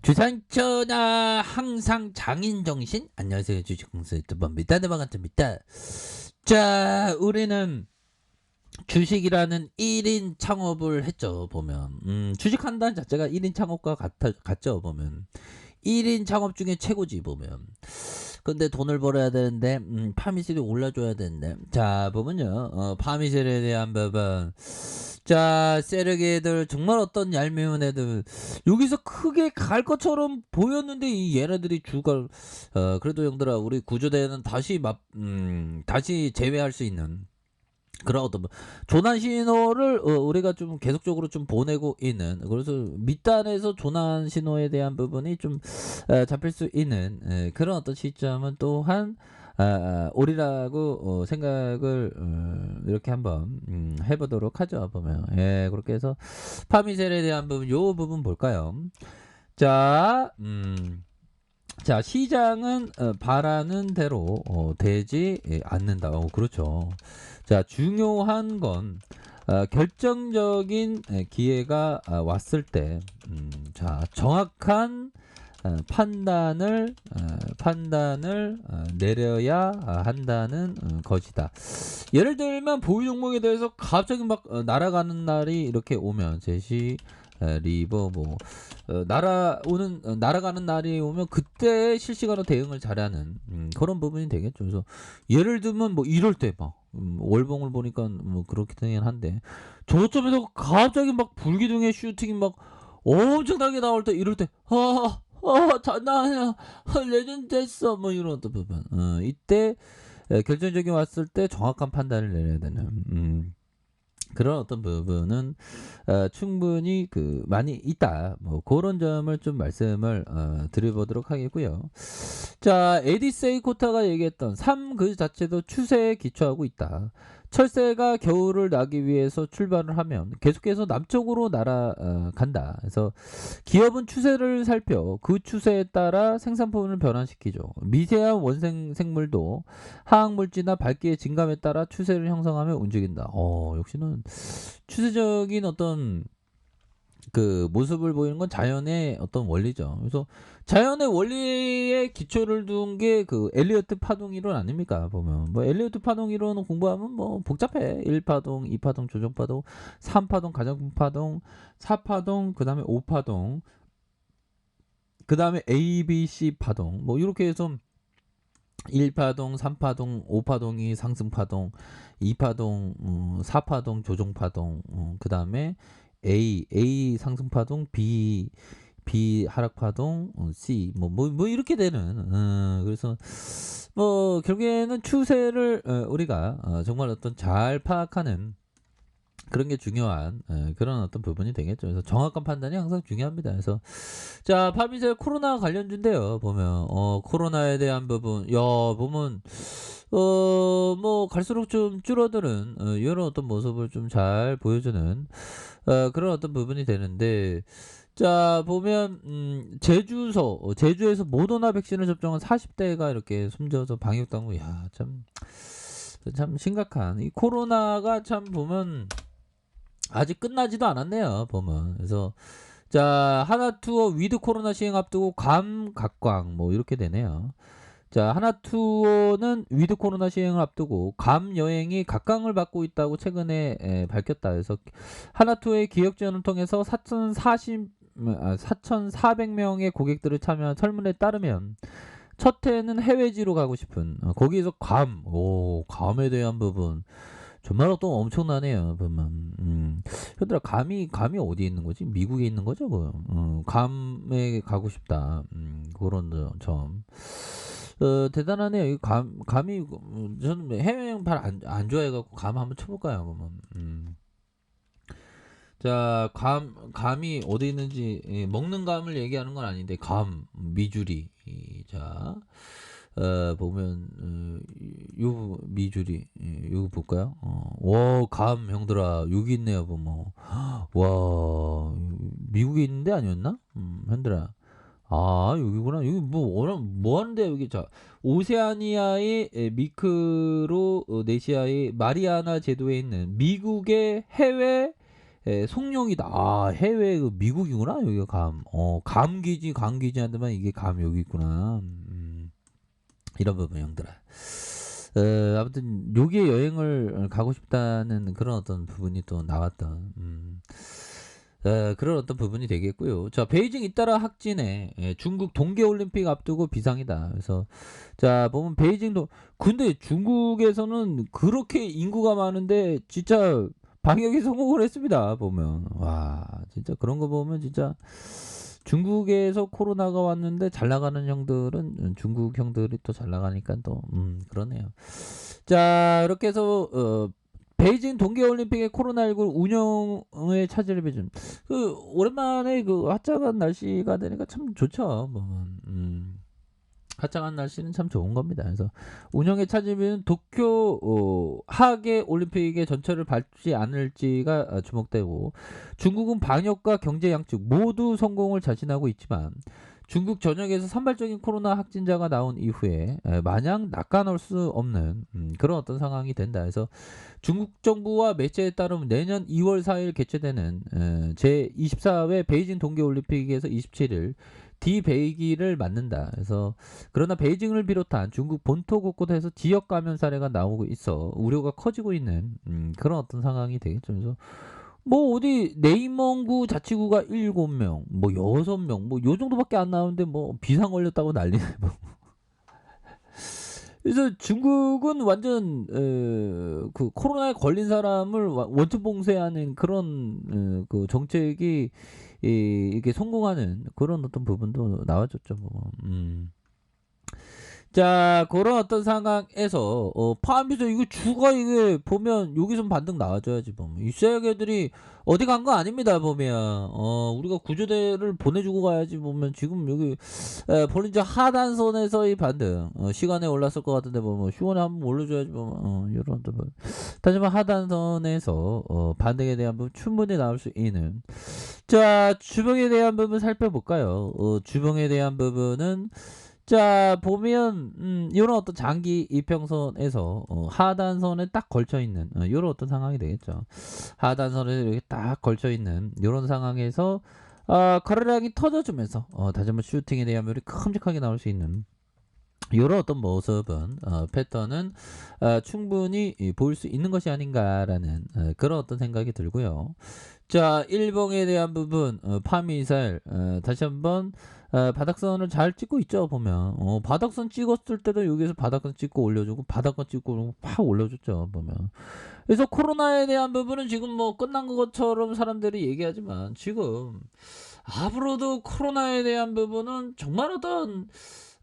주상천하 항상 장인정신. 안녕하세요, 주식공사 유튜버입니다. 네, 반갑습니다. 자, 우리는 주식이라는 1인 창업을 했죠. 보면 주식한다는 자체가 1인 창업과 같죠. 보면 1인 창업 중에 최고지. 보면 근데 돈을 벌어야 되는데 파미셀이 올라줘야 되는데, 자 보면요, 파미셀에 대한 부분. 자, 세르게들 정말 어떤 얄미운 애들, 여기서 크게 갈 것처럼 보였는데 이 얘네들이 주가, 그래도 형들아, 우리 구조대는 다시 제외할 수 있는 그런 어떤 조난 신호를 우리가 좀 계속적으로 좀 보내고 있는, 그래서 밑단에서 조난 신호에 대한 부분이 좀 잡힐 수 있는 그런 어떤 시점은 또한 오리라고 생각을 이렇게 한번 해보도록 하죠. 보면 그렇게 해서 파미셀에 대한 부분, 요 부분 볼까요? 자, 자, 시장은 바라는 대로 되지 않는다. 그렇죠. 자, 중요한 건 결정적인 기회가 왔을 때, 자, 정확한 판단을 내려야 한다는 것이다. 예를 들면 보유 종목에 대해서 갑자기 막 날아가는 날이 이렇게 오면, 제시 리버 뭐 날아가는 날이 오면 그때 실시간으로 대응을 잘하는 그런 부분이 되겠죠. 그래서 예를 들면 뭐 이럴 때 막 월봉을 보니까 뭐 그렇긴 한데, 저점에서 갑자기 막 불기둥의 슈팅이 막 엄청나게 나올 때, 이럴 때 나 레전드 됐어 뭐 이런 어떤 부분, 이때 결정적이 왔을 때 정확한 판단을 내려야 되는 그런 어떤 부분은 충분히 많이 있다. 뭐 그런 점을 좀 말씀을 드려보도록 하겠고요. 자, 에디세이 코타가 얘기했던 삶 그 자체도 추세에 기초하고 있다. 철새가 겨울을 나기 위해서 출발을 하면 계속해서 남쪽으로 날아간다. 그래서 기업은 추세를 살펴 그 추세에 따라 생산품을 변환시키죠. 미세한 원생 생물도 화학물질이나 밝기의 증감에 따라 추세를 형성하며 움직인다. 역시는 추세적인 어떤 모습을 보이는 건 자연의 어떤 원리죠. 그래서 자연의 원리에 기초를 둔 게 엘리어트 파동 이론 아닙니까? 보면 뭐 엘리어트 파동 이론을 공부하면 뭐 복잡해. 1파동, 2파동, 조정파동, 3파동, 가정파동, 4파동, 그 다음에 5파동, 그 다음에 ABC 파동, 뭐 이렇게 해서 1파동, 3파동, 5파동이 상승파동, 2파동, 4파동 조정파동, 그 다음에 A 상승파동, B 하락파동, C 뭐 이렇게 되는, 그래서 뭐 결국에는 추세를 우리가 정말 어떤 잘 파악하는 그런 게 중요한 그런 어떤 부분이 되겠죠. 그래서 정확한 판단이 항상 중요합니다. 그래서 자, 파미셀 코로나 관련주인데요. 보면 코로나에 대한 부분, 야 보면 뭐 갈수록 좀 줄어드는 이런 어떤 모습을 좀 잘 보여주는 그런 어떤 부분이 되는데, 자 보면 제주에서 모더나 백신을 접종한 40대가 이렇게 숨져서 방역당국, 참 심각한 이 코로나가 참 보면 아직 끝나지도 않았네요. 보면 그래서 자, 하나투어 위드 코로나 시행 앞두고 각광 뭐 이렇게 되네요. 자, 하나투어는 위드 코로나 시행을 앞두고 감 여행이 각광을 받고 있다고 최근에 밝혔다. 그래서 하나투어의 기획 지원을 통해서 4,400명의 고객들을 참여한 설문에 따르면 첫 해는 해외지로 가고 싶은, 거기에서 감에 대한 부분 정말 또 엄청나네요. 보면 얘들아, 감이 어디 있는 거지? 미국에 있는 거죠? 감에 가고 싶다. 그런 점. 대단하네요. 이 감이, 저는 해외여행 안 좋아해갖고 감 한번 쳐볼까요? 보면. 자, 감이 어디 있는지, 먹는 감을 얘기하는 건 아닌데, 미주리. 자, 보면, 요 미주리, 요거 볼까요? 형들아, 여기 있네요, 보면. 와, 미국에 있는데 아니었나? 형들아. 여기구나. 여기 뭐 하는데, 여기. 자, 오세아니아의 미크로네시아의 마리아나 제도에 있는 미국의 해외 송룡이다. 아, 해외 그 미국이구나. 여기가 감. 감기지 한데만 이게 감 여기 있구나. 이런 부분 형들아. 아무튼 여기에 여행을 가고 싶다는 그런 어떤 부분이 또 나왔던 그런 어떤 부분이 되겠고요. 자, 베이징 잇따라 확진에 중국 동계올림픽 앞두고 비상이다. 그래서 자 보면 베이징도 근데 중국에서는 그렇게 인구가 많은데 진짜 방역에 성공을 했습니다. 보면 와 진짜 그런 거 보면 진짜 중국에서 코로나가 왔는데 잘 나가는 형들은 중국 형들이 또 잘 나가니까 또 그러네요. 자 이렇게 해서 베이징 동계올림픽의 코로나19 운영의 차질을 빚은 오랜만에 그 화창한 날씨가 되니까 참 좋죠. 뭐, 화창한 날씨는 참 좋은 겁니다. 그래서 운영의 차질은 도쿄 하계 올림픽의 전철을 밟지 않을지가 주목되고 중국은 방역과 경제 양측 모두 성공을 자신하고 있지만 중국 전역에서 산발적인 코로나 확진자가 나온 이후에 마냥 낚아놓을 수 없는 그런 어떤 상황이 된다. 그래서 중국 정부와 매체에 따르면 내년 2월 4일 개최되는 제24회 베이징 동계올림픽에서 27일 디베이기를 맞는다. 그래서 그러나 베이징을 비롯한 중국 본토 곳곳에서 지역 감염 사례가 나오고 있어 우려가 커지고 있는 그런 어떤 상황이 되겠죠. 그래서 뭐 어디 내임원구 자치구가 7명, 뭐 6명, 뭐 요 정도밖에 안 나오는데 뭐 비상 걸렸다고 난리네. 뭐. 그래서 중국은 완전 그 코로나에 걸린 사람을 원천 봉쇄하는 그런 그 정책이 이게 성공하는 그런 어떤 부분도 나와줬죠. 뭐. 자, 그런 어떤 상황에서 파암비서 이거 주가 이게 보면 여기서 반등 나와줘야지 보면 이 쇠약애들이 어디 간 거 아닙니다 보면 우리가 구조대를 보내주고 가야지 보면 지금 여기 볼린저 하단선에서의 반등 시간에 올랐을 것 같은데 보면 휴원에 한번 올려줘야지 보면 이런 또 다시 한번 하단선에서 반등에 대한 부분 충분히 나올 수 있는 자 주봉에 대한 부분 살펴볼까요? 주봉에 대한 부분은 자 보면 이런 어떤 장기 이평선에서 하단선에 딱 걸쳐 있는 이런 어떤 상황이 되겠죠. 하단선에 이렇게 딱 걸쳐 있는 이런 상황에서 거래량이 터져주면서 다시 한번 슈팅에 대한 물이 큼직하게 나올 수 있는 이런 어떤 모습은 패턴은 충분히 보일 수 있는 것이 아닌가라는 그런 어떤 생각이 들고요. 자 일봉에 대한 부분 파미사일 다시 한번 바닥선을 잘 찍고 있죠 보면 바닥선 찍었을 때도 여기서 바닥선 찍고 올려주고 바닥선 찍고 팍 올려줬죠 보면 그래서 코로나에 대한 부분은 지금 뭐 끝난 것처럼 사람들이 얘기하지만 지금 앞으로도 코로나에 대한 부분은 정말 어떤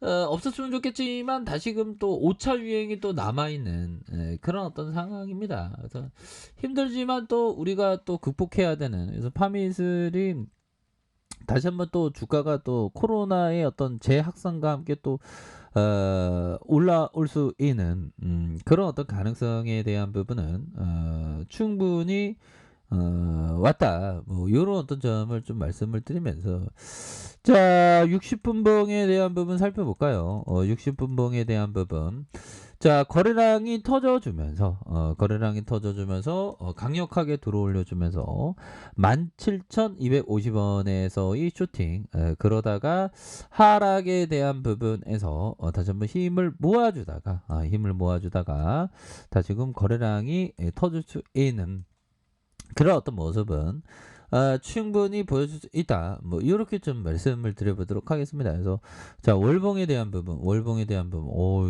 없었으면 좋겠지만 다시금 또 5차 유행이 또 남아있는 그런 어떤 상황입니다. 그래서 힘들지만 또 우리가 또 극복해야 되는 그래서 파미슬이 다시 한번 또 주가가 또 코로나의 어떤 재확산과 함께 또 올라올 수 있는 그런 어떤 가능성에 대한 부분은 충분히 왔다. 뭐 이런 어떤 점을 좀 말씀을 드리면서 자 60분봉에 대한 부분 살펴볼까요? 60분봉에 대한 부분 자 거래량이 터져주면서 강력하게 들어올려주면서 17,250원에서의 쇼팅 그러다가 하락에 대한 부분에서 다시 한번 힘을 모아주다가 다시금 거래량이 터질 수 있는 그런 어떤 모습은 충분히 보여줄 수 있다. 뭐 이렇게 좀 말씀을 드려보도록 하겠습니다. 그래서 자 월봉에 대한 부분,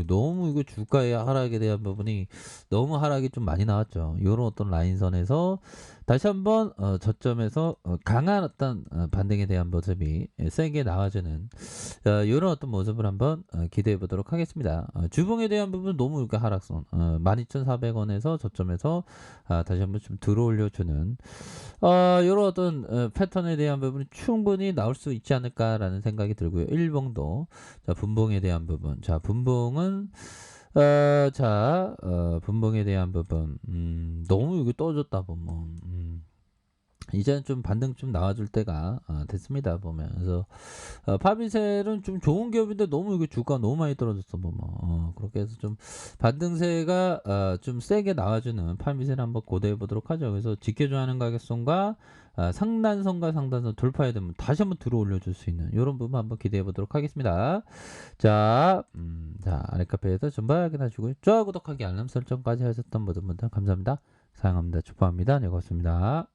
너무 이거 주가의 하락에 대한 부분이 너무 하락이 좀 많이 나왔죠. 이런 어떤 라인선에서 다시 한번 저점에서 강한 어떤 반등에 대한 모습이 세게 나와주는 이런 어떤 모습을 한번 기대해 보도록 하겠습니다. 주봉에 대한 부분 너무 이렇게 하락선 12,400원에서 저점에서 다시 한번 좀 들어올려주는 이런 어떤 패턴에 대한 부분이 충분히 나올 수 있지 않을까라는 생각이 들고요. 일봉도 자 분봉에 대한 부분 자 분봉은 분봉에 대한 부분 너무 이게 떨어졌다 보면 이제는 좀 반등 좀 나와줄 때가 됐습니다 보면. 그래서 파비셀은 좀 좋은 기업인데 너무 이게 주가 너무 많이 떨어졌어 그렇게 해서 좀 반등세가 좀 세게 나와주는 파비셀 한번 고대해 보도록 하죠. 그래서 지켜줘야 하는 가격선과 상단선과 상단선 돌파해야 되면 다시 한번 들어 올려줄 수 있는 이런 부분 한번 기대해 보도록 하겠습니다. 자, 아랫카페에서 전부 확인하시고요. 좋아요, 구독하기, 알람 설정까지 하셨던 모든 분들 감사합니다. 사랑합니다. 축복합니다. 네, 고맙습니다.